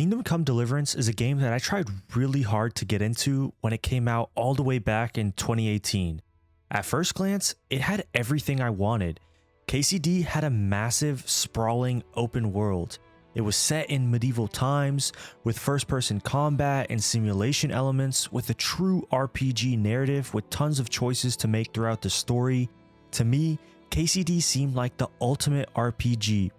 Kingdom Come Deliverance is a game that I tried really hard to get into when it came out all the way back in 2018. At first glance, it had everything I wanted. KCD had a massive, sprawling open world. It was set in medieval times, with first-person combat and simulation elements, with a true RPG narrative with tons of choices to make throughout the story. To me, KCD seemed like the ultimate RPG,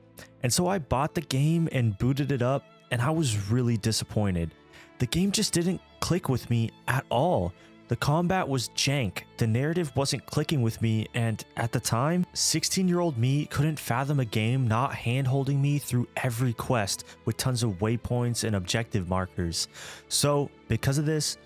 and so I bought the game and booted it up, and I was really disappointed. The game just didn't click with me at all. The combat was jank, the narrative wasn't clicking with me, and at the time, 16-year-old me couldn't fathom a game not hand-holding me through every quest with tons of waypoints and objective markers. So, because of this,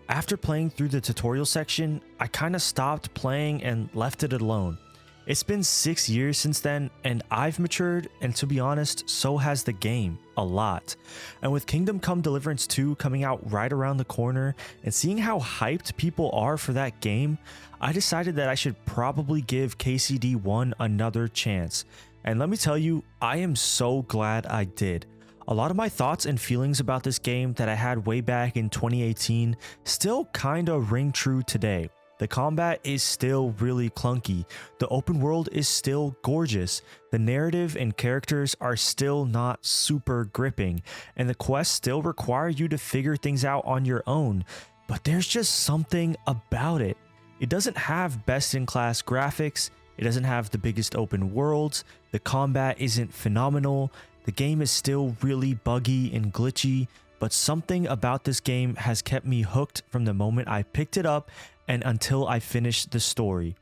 after playing through the tutorial section, I kinda stopped playing and left it alone. It's been 6 years since then, and I've matured, and to be honest, so has the game, a lot. And with Kingdom Come Deliverance 2 coming out right around the corner, and seeing how hyped people are for that game, I decided that I should probably give KCD 1 another chance. And let me tell you, I am so glad I did. A lot of my thoughts and feelings about this game that I had way back in 2018 still kinda ring true today. The combat is still really clunky, the open world is still gorgeous, the narrative and characters are still not super gripping, and the quests still require you to figure things out on your own, but there's just something about it. It doesn't have best-in-class graphics, it doesn't have the biggest open worlds, the combat isn't phenomenal, the game is still really buggy and glitchy, but something about this game has kept me hooked from the moment I picked it up and until I finished the story.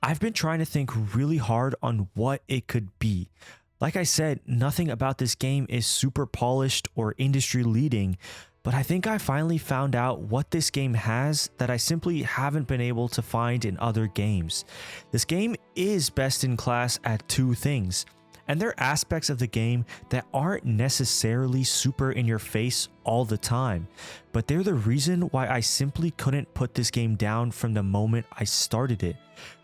I've been trying to think really hard on what it could be. Like I said, nothing about this game is super polished or industry leading, but I think I finally found out what this game has that I simply haven't been able to find in other games. This game is best in class at two things. And there are aspects of the game that aren't necessarily super in your face all the time, but they're the reason why I simply couldn't put this game down from the moment I started it.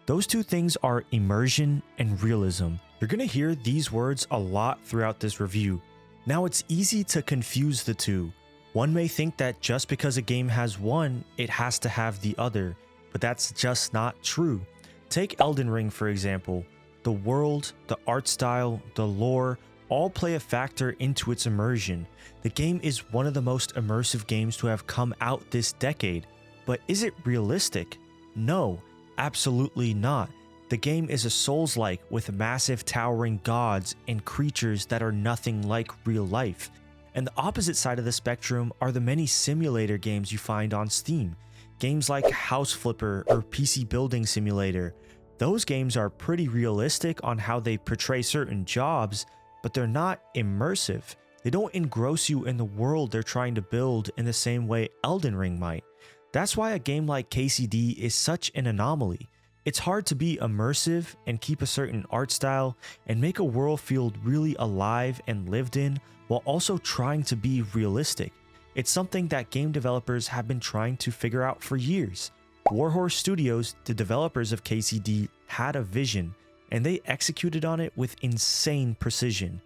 Those two things are immersion and realism. You're gonna hear these words a lot throughout this review. Now, it's easy to confuse the two. One may think that just because a game has one, it has to have the other, but that's just not true. Take Elden Ring, for example. The world, the art style, the lore, all play a factor into its immersion. The game is one of the most immersive games to have come out this decade. But is it realistic? No, absolutely not. The game is a Souls-like with massive towering gods and creatures that are nothing like real life. And the opposite side of the spectrum are the many simulator games you find on Steam. Games like House Flipper or PC Building Simulator. Those games are pretty realistic on how they portray certain jobs, but they're not immersive. They don't engross you in the world they're trying to build in the same way Elden Ring might. That's why a game like KCD is such an anomaly. It's hard to be immersive and keep a certain art style and make a world feel really alive and lived in while also trying to be realistic. It's something that game developers have been trying to figure out for years. Warhorse Studios, the developers of KCD, had a vision, and they executed on it with insane precision.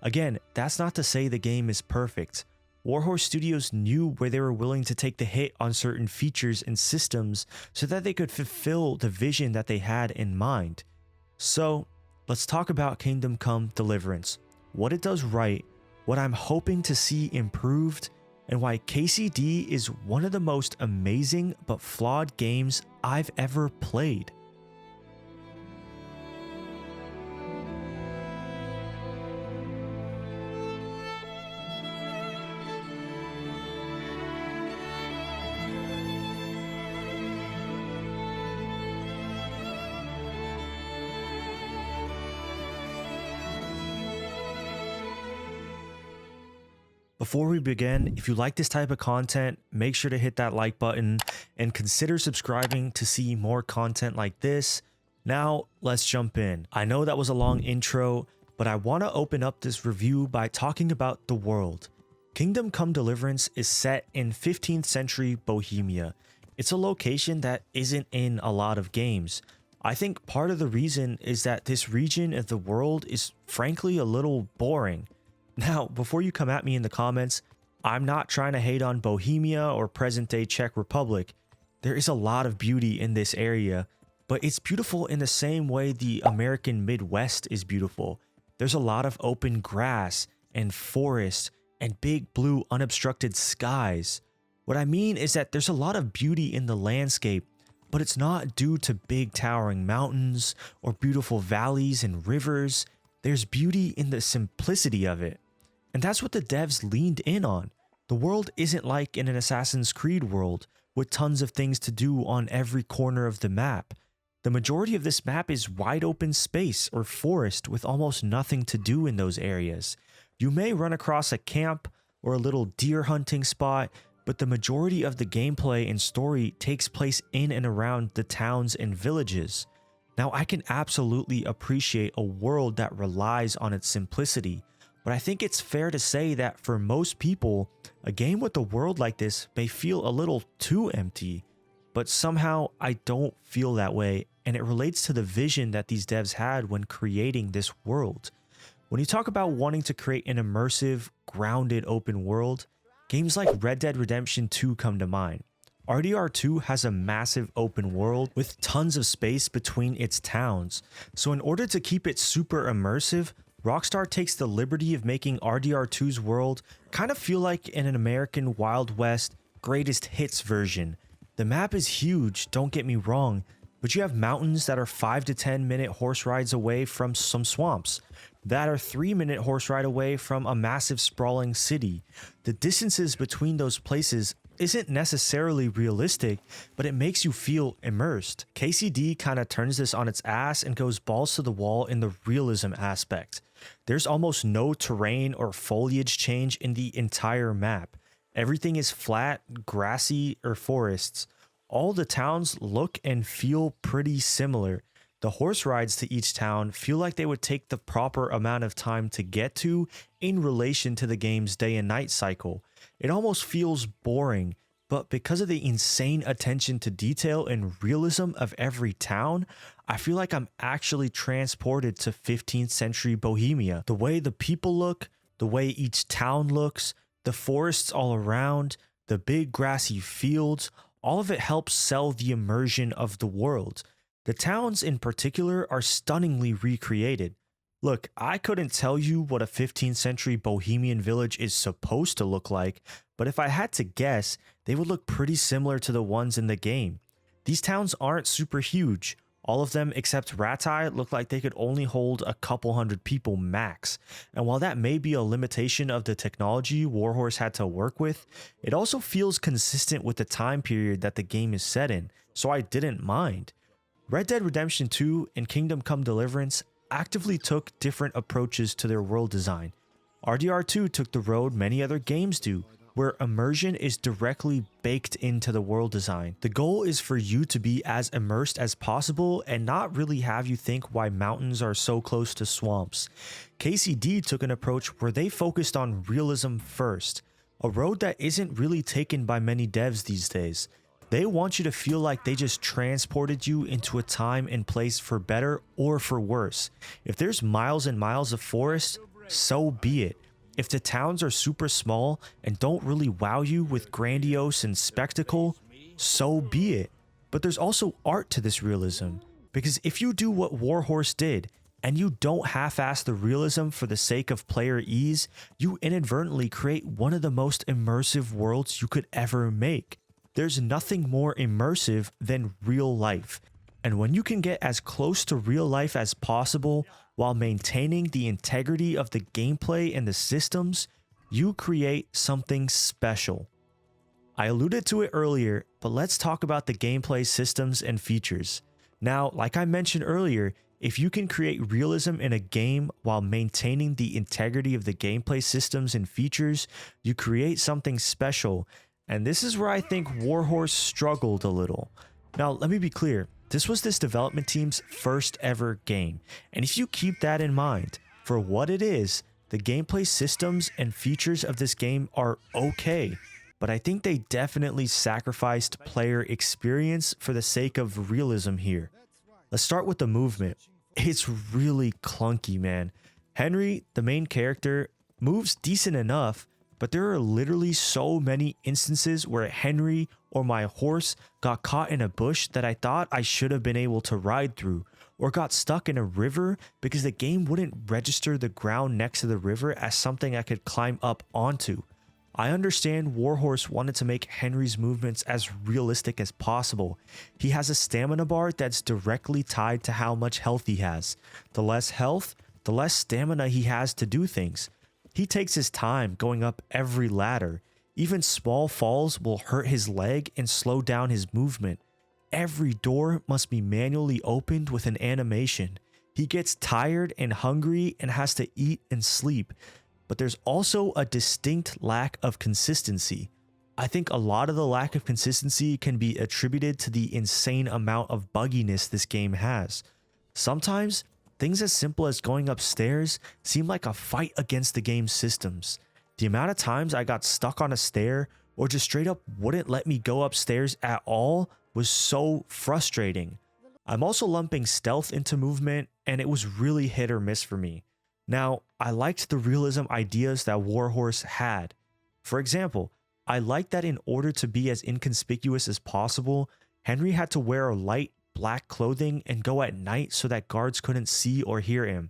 Again, that's not to say the game is perfect. Warhorse Studios knew where they were willing to take the hit on certain features and systems so that they could fulfill the vision that they had in mind. So, let's talk about Kingdom Come Deliverance, what it does right, what I'm hoping to see improved, and why KCD is one of the most amazing but flawed games I've ever played. Before we begin, if you like this type of content, make sure to hit that like button and consider subscribing to see more content like this. Now, let's jump in. I know that was a long intro, but I want to open up this review by talking about the world. Kingdom Come Deliverance is set in 15th century Bohemia. It's a location that isn't in a lot of games. I think part of the reason is that this region of the world is frankly a little boring. Now, before you come at me in the comments, I'm not trying to hate on Bohemia or present-day Czech Republic. There is a lot of beauty in this area, but it's beautiful in the same way the American Midwest is beautiful. There's a lot of open grass and forest and big blue unobstructed skies. What I mean is that there's a lot of beauty in the landscape, but it's not due to big towering mountains or beautiful valleys and rivers. There's beauty in the simplicity of it. And that's what the devs leaned in on. The world isn't like in an Assassin's Creed world with tons of things to do on every corner of the map. The majority of this map is wide open space or forest with almost nothing to do in those areas. You may run across a camp or a little deer hunting spot, but the majority of the gameplay and story takes place in and around the towns and villages. Now, I can absolutely appreciate a world that relies on its simplicity, but I think it's fair to say that for most people, a game with a world like this may feel a little too empty. But somehow I don't feel that way, and it relates to the vision that these devs had when creating this world. When you talk about wanting to create an immersive, grounded open world, games like Red Dead Redemption 2 come to mind. RDR 2 has a massive open world with tons of space between its towns, so in order to keep it super immersive, Rockstar takes the liberty of making RDR 2's world kind of feel like in an American Wild West greatest hits version. The map is huge, don't get me wrong, but you have mountains that are 5 to 10 minute horse rides away from some swamps, that are 3-minute horse ride away from a massive sprawling city. The distances between those places isn't necessarily realistic, but it makes you feel immersed. KCD kind of turns this on its ass and goes balls to the wall in the realism aspect. There's almost no terrain or foliage change in the entire map. Everything is flat, grassy, or forests. All the towns look and feel pretty similar. The horse rides to each town feel like they would take the proper amount of time to get to in relation to the game's day and night cycle. It almost feels boring, but because of the insane attention to detail and realism of every town, I feel like I'm actually transported to 15th century Bohemia. The way the people look, the way each town looks, the forests all around, the big grassy fields, all of it helps sell the immersion of the world. The towns in particular are stunningly recreated. Look, I couldn't tell you what a 15th century Bohemian village is supposed to look like, but if I had to guess, they would look pretty similar to the ones in the game. These towns aren't super huge. All of them except Rattay look like they could only hold a couple hundred people max. And while that may be a limitation of the technology Warhorse had to work with, it also feels consistent with the time period that the game is set in, so I didn't mind. Red Dead Redemption 2 and Kingdom Come Deliverance actively took different approaches to their world design. RDR 2 took the road many other games do, where immersion is directly baked into the world design. The goal is for you to be as immersed as possible and not really have you think why mountains are so close to swamps. KCD took an approach where they focused on realism first, a road that isn't really taken by many devs these days. They want you to feel like they just transported you into a time and place for better or for worse. If there's miles and miles of forest, so be it. If the towns are super small and don't really wow you with grandiose and spectacle, so be it. But there's also art to this realism, because if you do what Warhorse did, and you don't half-ass the realism for the sake of player ease, you inadvertently create one of the most immersive worlds you could ever make. There's nothing more immersive than real life, and when you can get as close to real life as possible while maintaining the integrity of the gameplay and the systems, you create something special. I alluded to it earlier, but let's talk about the gameplay systems and features. Now, like I mentioned earlier, if you can create realism in a game while maintaining the integrity of the gameplay systems and features, you create something special. And this is where I think Warhorse struggled a little. Now, let me be clear. This was this development team's first ever game. And if you keep that in mind, for what it is, the gameplay systems and features of this game are okay. But I think they definitely sacrificed player experience for the sake of realism here. Let's start with the movement. It's really clunky, man. Henry, the main character, moves decent enough, but there are literally so many instances where Henry or my horse got caught in a bush that I thought I should have been able to ride through, or got stuck in a river because the game wouldn't register the ground next to the river as something I could climb up onto. I understand Warhorse wanted to make Henry's movements as realistic as possible. He has a stamina bar that's directly tied to how much health he has. The less health, the less stamina he has to do things. He takes his time going up every ladder. Even small falls will hurt his leg and slow down his movement. Every door must be manually opened with an animation. He gets tired and hungry and has to eat and sleep. But there's also a distinct lack of consistency. I think a lot of the lack of consistency can be attributed to the insane amount of bugginess this game has. Sometimes, things as simple as going upstairs seem like a fight against the game's systems. The amount of times I got stuck on a stair or just straight up wouldn't let me go upstairs at all was so frustrating. I'm also lumping stealth into movement, and it was really hit or miss for me. Now, I liked the realism ideas that Warhorse had. For example, I liked that in order to be as inconspicuous as possible, Henry had to wear light black clothing and go at night so that guards couldn't see or hear him.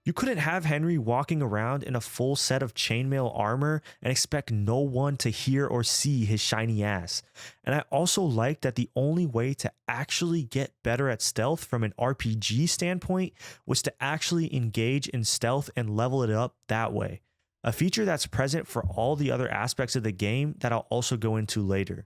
You couldn't have Henry walking around in a full set of chainmail armor and expect no one to hear or see his shiny ass. And I also liked that the only way to actually get better at stealth from an RPG standpoint was to actually engage in stealth and level it up that way. A feature that's present for all the other aspects of the game that I'll also go into later.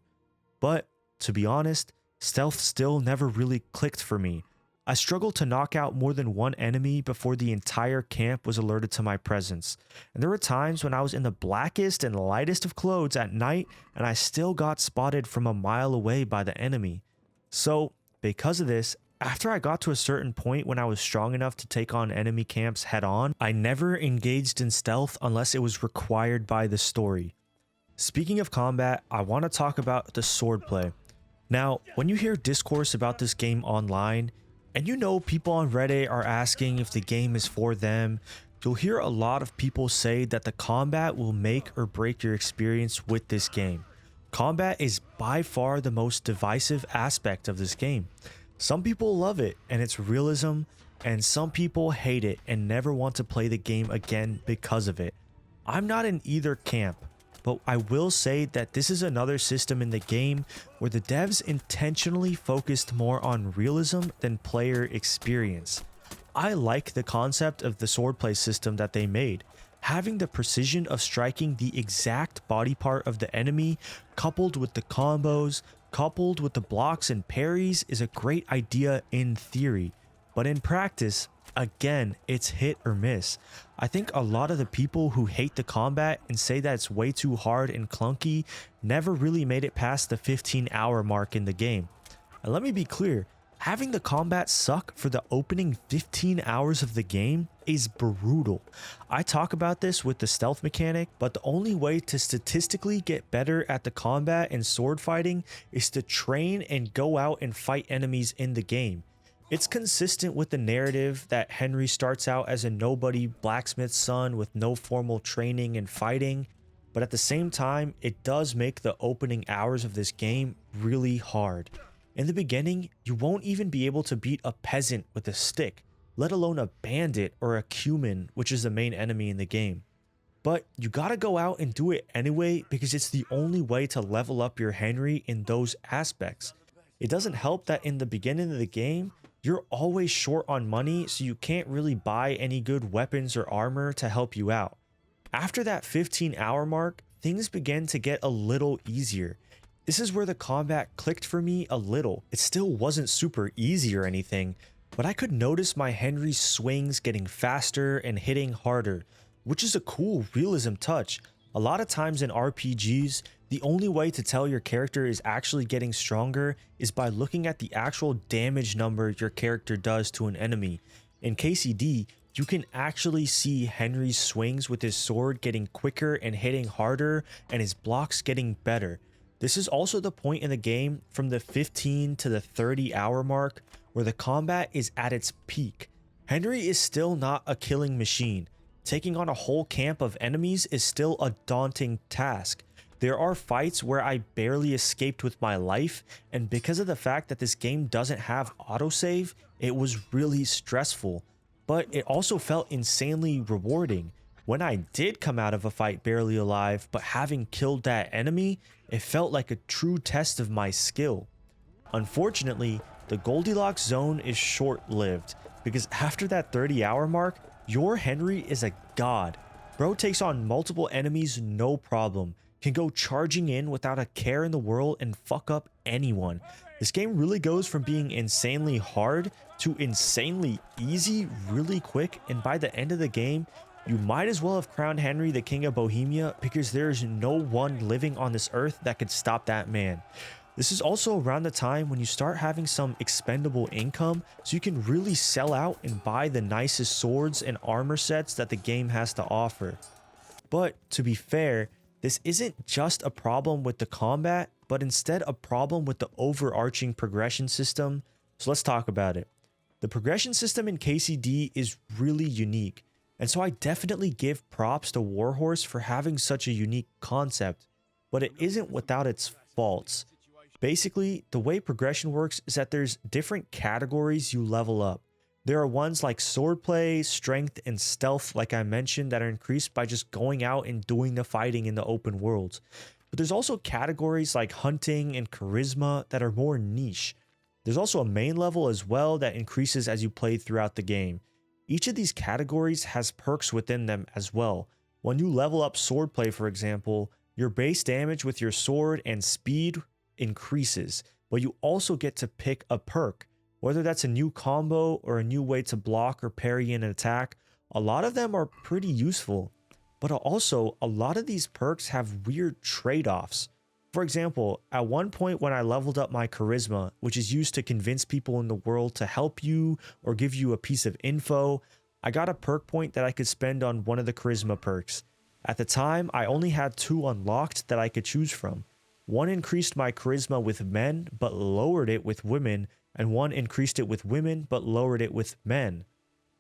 But, to be honest, stealth still never really clicked for me. I struggled to knock out more than one enemy before the entire camp was alerted to my presence. And there were times when I was in the blackest and lightest of clothes at night and I still got spotted from a mile away by the enemy. So, because of this, after I got to a certain point when I was strong enough to take on enemy camps head on, I never engaged in stealth unless it was required by the story. Speaking of combat, I want to talk about the swordplay. Now, when you hear discourse about this game online, and you know people on Reddit are asking if the game is for them, you'll hear a lot of people say that the combat will make or break your experience with this game. Combat is by far the most divisive aspect of this game. Some people love it and its realism, and some people hate it and never want to play the game again because of it. I'm not in either camp, but I will say that this is another system in the game where the devs intentionally focused more on realism than player experience. I like the concept of the swordplay system that they made. Having the precision of striking the exact body part of the enemy, coupled with the combos, coupled with the blocks and parries, is a great idea in theory. But in practice, again, it's hit or miss. I think a lot of the people who hate the combat and say that it's way too hard and clunky never really made it past the 15-hour mark in the game. And let me be clear, having the combat suck for the opening 15 hours of the game is brutal. I talk about this with the stealth mechanic, but the only way to statistically get better at the combat and sword fighting is to train and go out and fight enemies in the game. It's consistent with the narrative that Henry starts out as a nobody blacksmith's son with no formal training and fighting, but at the same time, it does make the opening hours of this game really hard. In the beginning, you won't even be able to beat a peasant with a stick, let alone a bandit or a cumin, which is the main enemy in the game. But you gotta go out and do it anyway because it's the only way to level up your Henry in those aspects. It doesn't help that in the beginning of the game, you're always short on money, so you can't really buy any good weapons or armor to help you out. After that 15-hour mark, things began to get a little easier. This is where the combat clicked for me a little. It still wasn't super easy or anything, but I could notice my Henry's swings getting faster and hitting harder, which is a cool realism touch. A lot of times in RPGs, the only way to tell your character is actually getting stronger is by looking at the actual damage number your character does to an enemy. In KCD, you can actually see Henry's swings with his sword getting quicker and hitting harder, and his blocks getting better. This is also the point in the game from the 15 to the 30-hour mark where the combat is at its peak. Henry is still not a killing machine. taking on a whole camp of enemies is still a daunting task. There are fights where I barely escaped with my life, and because of the fact that this game doesn't have autosave, it was really stressful. But it also felt insanely rewarding. When I did come out of a fight barely alive, but having killed that enemy, it felt like a true test of my skill. Unfortunately, the Goldilocks zone is short-lived, because after that 30-hour mark, your Henry is a god. Bro takes on multiple enemies no problem, can go charging in without a care in the world and fuck up anyone. This game really goes from being insanely hard to insanely easy really quick, and by the end of the game, you might as well have crowned Henry the King of Bohemia because there's no one living on this earth that could stop that man. This is also around the time when you start having some expendable income, so you can really sell out and buy the nicest swords and armor sets that the game has to offer. But to be fair, this isn't just a problem with the combat, but instead a problem with the overarching progression system. So let's talk about it. The progression system in KCD is really unique, and so I definitely give props to Warhorse for having such a unique concept, but it isn't without its faults. Basically, the way progression works is that there's different categories you level up. There are ones like swordplay, strength, and stealth, like I mentioned, that are increased by just going out and doing the fighting in the open world. But there's also categories like hunting and charisma that are more niche. There's also a main level as well that increases as you play throughout the game. Each of these categories has perks within them as well. When you level up swordplay, for example, your base damage with your sword and speed increases, but you also get to pick a perk. Whether that's a new combo or a new way to block or parry an attack, a lot of them are pretty useful. But also, a lot of these perks have weird trade-offs. For example, at one point when I leveled up my charisma, which is used to convince people in the world to help you or give you a piece of info, I got a perk point that I could spend on one of the charisma perks. At the time, I only had 2 unlocked that I could choose from. One increased my charisma with men, but lowered it with women, and one increased it with women, but lowered it with men.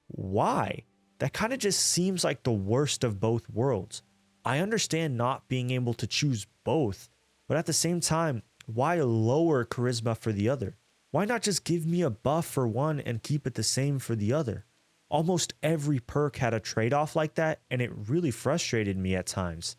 Why? That kind of just seems like the worst of both worlds. I understand not being able to choose both, but at the same time, why lower charisma for the other? Why not just give me a buff for one and keep it the same for the other? Almost every perk had a trade-off like that, and it really frustrated me at times.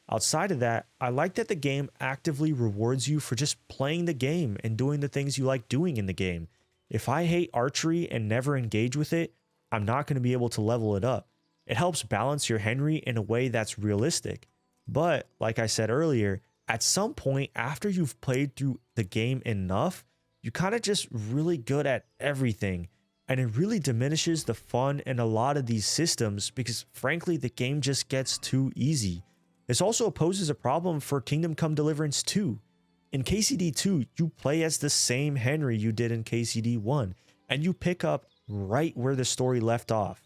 Outside of that, I like that the game actively rewards you for just playing the game and doing the things you like doing in the game. If I hate archery and never engage with it, I'm not going to be able to level it up. It helps balance your Henry in a way that's realistic. But, like I said earlier, at some point after you've played through the game enough, you kind of just really good at everything. And it really diminishes the fun in a lot of these systems because frankly, the game just gets too easy. This also poses a problem for Kingdom Come Deliverance 2. In KCD 2, you play as the same Henry you did in KCD 1, and you pick up right where the story left off.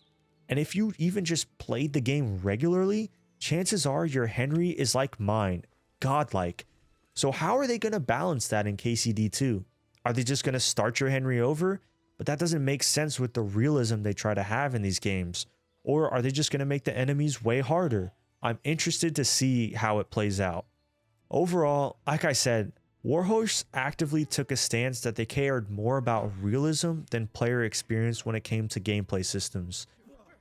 And if you even just played the game regularly, chances are your Henry is like mine, godlike. So how are they going to balance that in KCD 2? Are they just going to start your Henry over? But that doesn't make sense with the realism they try to have in these games. Or are they just going to make the enemies way harder? I'm interested to see how it plays out. Overall, like I said, Warhorse actively took a stance that they cared more about realism than player experience when it came to gameplay systems.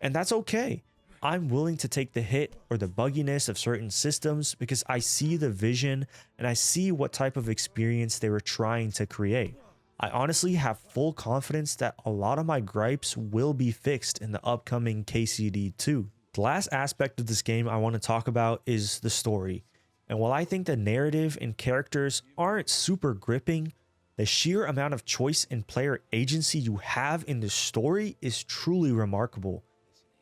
And that's okay. I'm willing to take the hit or the bugginess of certain systems because I see the vision and I see what type of experience they were trying to create. I honestly have full confidence that a lot of my gripes will be fixed in the upcoming KCD 2. The last aspect of this game I want to talk about is the story. And while I think the narrative and characters aren't super gripping, the sheer amount of choice and player agency you have in the story is truly remarkable.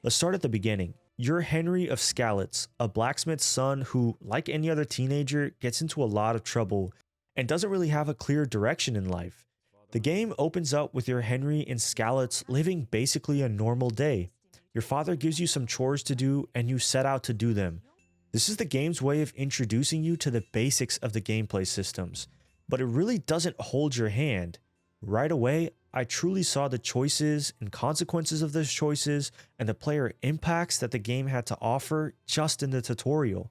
Let's start at the beginning. You're Henry of Skalitz, a blacksmith's son who, like any other teenager, gets into a lot of trouble and doesn't really have a clear direction in life. The game opens up with your Henry in Skalitz living basically a normal day. Your father gives you some chores to do and you set out to do them. This is the game's way of introducing you to the basics of the gameplay systems, but it really doesn't hold your hand. Right away, I truly saw the choices and consequences of those choices and the player impacts that the game had to offer just in the tutorial.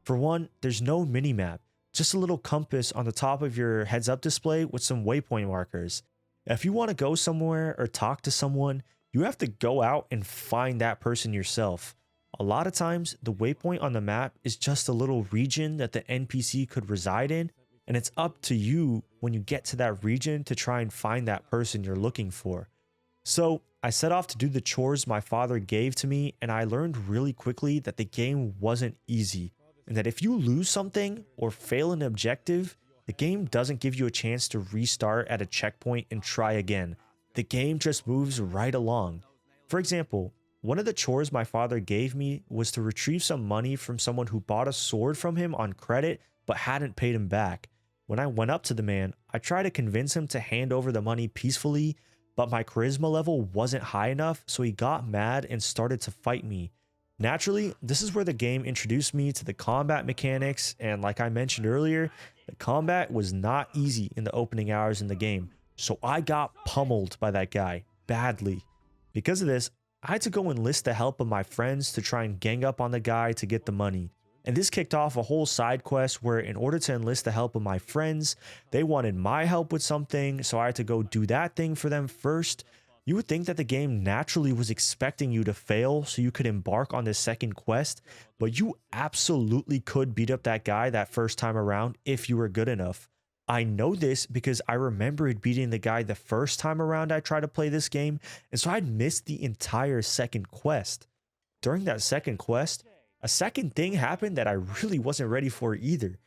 For one, there's no minimap, just a little compass on the top of your heads up display with some waypoint markers. If you want to go somewhere or talk to someone, you have to go out and find that person yourself. A lot of times, the waypoint on the map is just a little region that the NPC could reside in, and it's up to you when you get to that region to try and find that person you're looking for. So I set off to do the chores my father gave to me, and I learned really quickly that the game wasn't easy, and that if you lose something or fail an objective, the game doesn't give you a chance to restart at a checkpoint and try again. The game just moves right along. For example, one of the chores my father gave me was to retrieve some money from someone who bought a sword from him on credit but hadn't paid him back. When I went up to the man, I tried to convince him to hand over the money peacefully, but my charisma level wasn't high enough, so he got mad and started to fight me. Naturally, this is where the game introduced me to the combat mechanics, and like I mentioned earlier, the combat was not easy in the opening hours in the game, so I got pummeled by that guy, badly. Because of this, I had to go enlist the help of my friends to try and gang up on the guy to get the money. And this kicked off a whole side quest where in order to enlist the help of my friends, they wanted my help with something, so I had to go do that thing for them first. You would think that the game naturally was expecting you to fail so you could embark on this second quest, but you absolutely could beat up that guy that first time around if you were good enough. I know this because I remembered beating the guy the first time around I tried to play this game, and so I'd missed the entire second quest. During that second quest, a second thing happened that I really wasn't ready for either.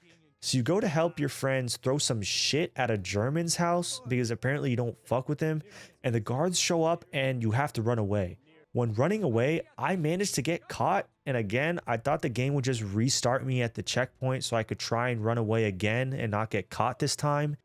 So you go to help your friends throw some shit at a German's house because apparently you don't fuck with them, and the guards show up and you have to run away. When running away, I managed to get caught, and again, I thought the game would just restart me at the checkpoint so I could try and run away again and not get caught this time.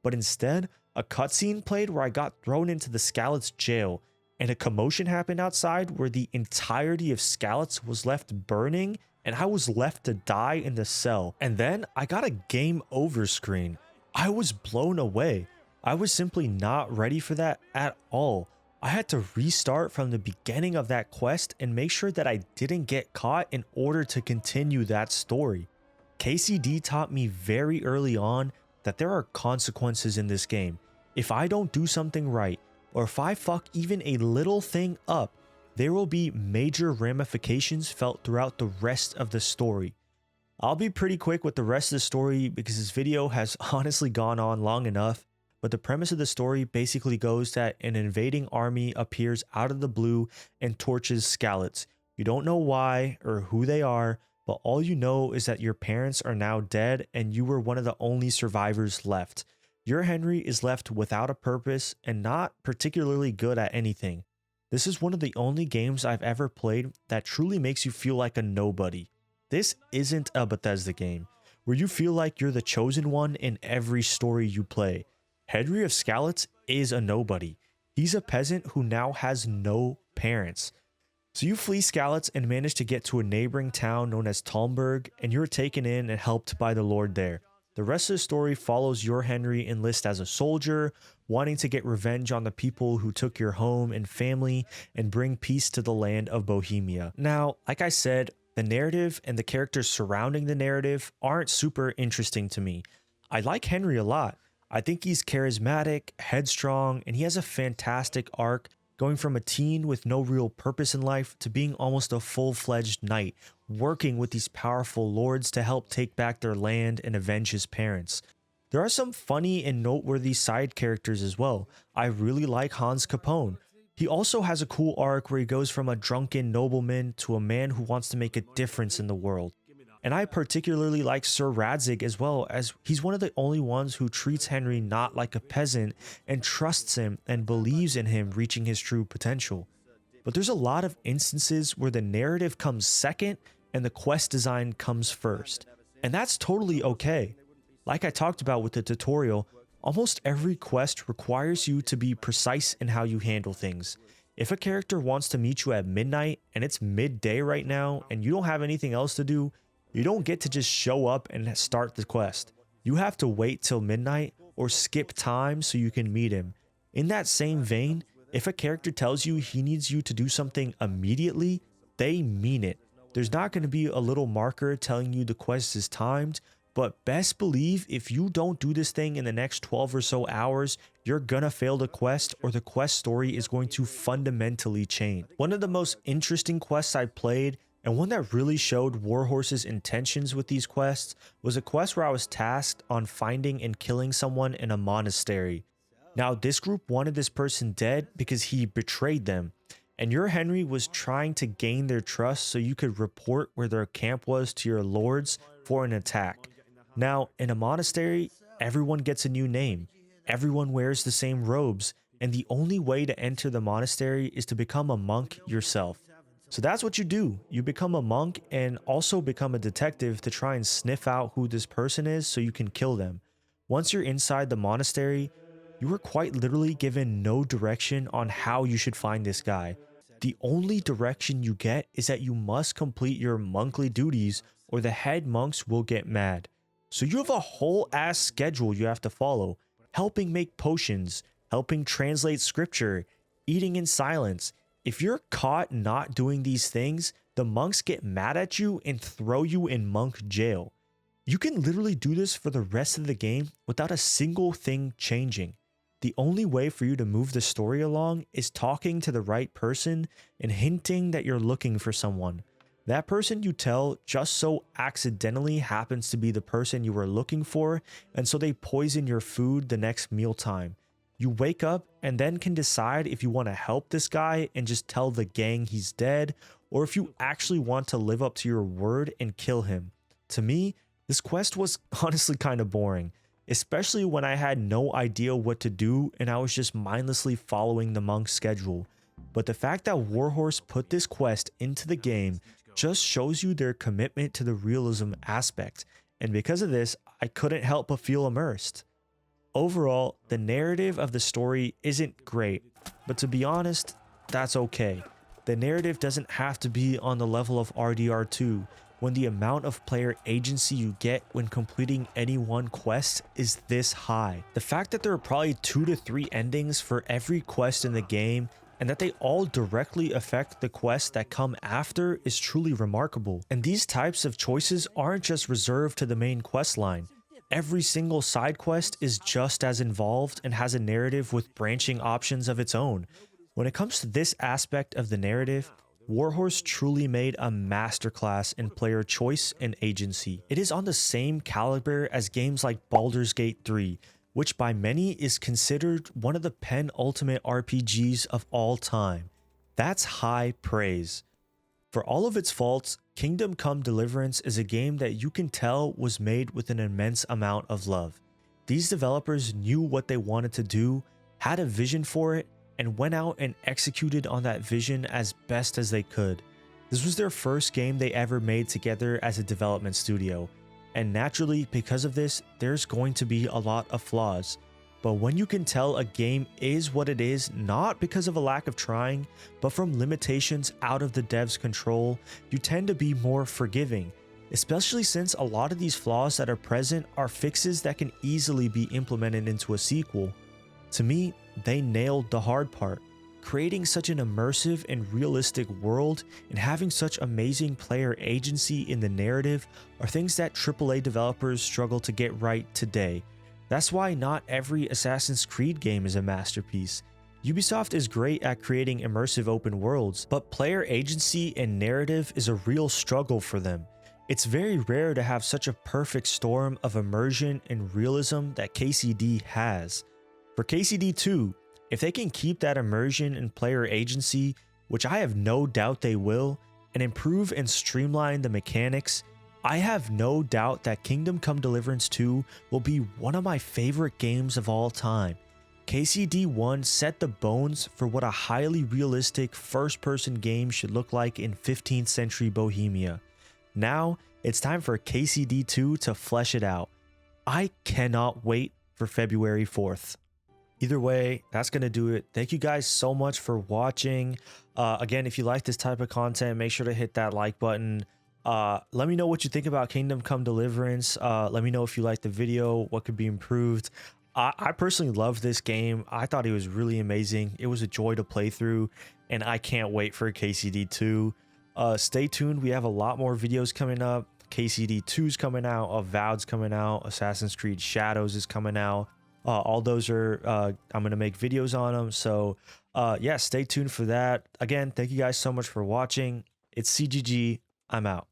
But instead, a cutscene played where I got thrown into the Skalitz jail, and a commotion happened outside where the entirety of Skalitz was left burning, and I was left to die in the cell. And then I got a game over screen. I was blown away. I was simply not ready for that at all. I had to restart from the beginning of that quest and make sure that I didn't get caught in order to continue that story. KCD taught me very early on that there are consequences in this game. If I don't do something right, or if I fuck even a little thing up, there will be major ramifications felt throughout the rest of the story. I'll be pretty quick with the rest of the story because this video has honestly gone on long enough, but the premise of the story basically goes that an invading army appears out of the blue and torches Skalitz. You don't know why or who they are, but all you know is that your parents are now dead and you were one of the only survivors left. Your Henry is left without a purpose and not particularly good at anything. This is one of the only games I've ever played that truly makes you feel like a nobody. This isn't a Bethesda game, where you feel like you're the chosen one in every story you play. Henry of Skalitz is a nobody. He's a peasant who now has no parents. So you flee Skalitz and manage to get to a neighboring town known as Talmberg, and you're taken in and helped by the Lord there. The rest of the story follows your Henry enlist as a soldier, wanting to get revenge on the people who took your home and family and bring peace to the land of Bohemia. Now, like I said, the narrative and the characters surrounding the narrative aren't super interesting to me. I like Henry a lot. I think he's charismatic, headstrong, and he has a fantastic arc, going from a teen with no real purpose in life to being almost a full-fledged knight, working with these powerful lords to help take back their land and avenge his parents. There are some funny and noteworthy side characters as well. I really like Hans Capone. He also has a cool arc where he goes from a drunken nobleman to a man who wants to make a difference in the world. And I particularly like Sir Radzig as well, as he's one of the only ones who treats Henry not like a peasant and trusts him and believes in him reaching his true potential. But there's a lot of instances where the narrative comes second and the quest design comes first. And that's totally okay. Like I talked about with the tutorial, almost every quest requires you to be precise in how you handle things. If a character wants to meet you at midnight and it's midday right now and you don't have anything else to do, you don't get to just show up and start the quest. You have to wait till midnight or skip time so you can meet him. In that same vein, if a character tells you he needs you to do something immediately, they mean it. There's not going to be a little marker telling you the quest is timed, but best believe if you don't do this thing in the next 12 or so hours, you're gonna fail the quest or the quest story is going to fundamentally change. One of the most interesting quests I played, and one that really showed Warhorse's intentions with these quests, was a quest where I was tasked on finding and killing someone in a monastery. Now, this group wanted this person dead because he betrayed them, and your Henry was trying to gain their trust so you could report where their camp was to your lords for an attack. Now, in a monastery, everyone gets a new name, everyone wears the same robes, and the only way to enter the monastery is to become a monk yourself. So that's what you do. You become a monk and also become a detective to try and sniff out who this person is so you can kill them. Once you're inside the monastery, you are quite literally given no direction on how you should find this guy. The only direction you get is that you must complete your monkly duties or the head monks will get mad. So you have a whole ass schedule you have to follow, helping make potions, helping translate scripture, eating in silence. If you're caught not doing these things, the monks get mad at you and throw you in monk jail. You can literally do this for the rest of the game without a single thing changing. The only way for you to move the story along is talking to the right person and hinting that you're looking for someone. That person you tell just so accidentally happens to be the person you were looking for, and so they poison your food the next mealtime. You wake up and then can decide if you want to help this guy and just tell the gang he's dead, or if you actually want to live up to your word and kill him. To me, this quest was honestly kind of boring, especially when I had no idea what to do and I was just mindlessly following the monk's schedule. But the fact that Warhorse put this quest into the game just shows you their commitment to the realism aspect, and because of this, I couldn't help but feel immersed. Overall, the narrative of the story isn't great, but to be honest, that's okay. The narrative doesn't have to be on the level of RDR2 when the amount of player agency you get when completing any one quest is this high. The fact that there are probably 2 to 3 endings for every quest in the game and that they all directly affect the quests that come after is truly remarkable. And these types of choices aren't just reserved to the main quest line. Every single side quest is just as involved and has a narrative with branching options of its own. When it comes to this aspect of the narrative, Warhorse truly made a masterclass in player choice and agency. It is on the same caliber as games like Baldur's Gate 3, which by many is considered one of the penultimate RPGs of all time. That's high praise. For all of its faults, Kingdom Come Deliverance is a game that you can tell was made with an immense amount of love. These developers knew what they wanted to do, had a vision for it, and went out and executed on that vision as best as they could. This was their first game they ever made together as a development studio, and naturally, because of this, there's going to be a lot of flaws. But when you can tell a game is what it is, not because of a lack of trying, but from limitations out of the dev's control, you tend to be more forgiving, especially since a lot of these flaws that are present are fixes that can easily be implemented into a sequel. To me, they nailed the hard part. Creating such an immersive and realistic world and having such amazing player agency in the narrative are things that AAA developers struggle to get right today. That's why not every Assassin's Creed game is a masterpiece. Ubisoft is great at creating immersive open worlds, but player agency and narrative is a real struggle for them. It's very rare to have such a perfect storm of immersion and realism that KCD has. For KCD 2, if they can keep that immersion and player agency, which I have no doubt they will, and improve and streamline the mechanics, I have no doubt that Kingdom Come Deliverance 2 will be one of my favorite games of all time. KCD 1 set the bones for what a highly realistic first-person game should look like in 15th century Bohemia. Now, it's time for KCD 2 to flesh it out. I cannot wait for February 4th. Either way, that's going to do it. Thank you guys so much for watching. Again, if you like this type of content, make sure to hit that like button. Let me know what you think about Kingdom Come Deliverance. Let me know if you liked the video, what could be improved. I personally love this game. I thought it was really amazing. It was a joy to play through, and I can't wait for KCD 2. Stay tuned. We have a lot more videos coming up. KCD 2's coming out, Avowed's coming out, Assassin's Creed Shadows is coming out. All those are, I'm going to make videos on them. So, yeah, stay tuned for that. Again, thank you guys so much for watching. It's CGG. I'm out.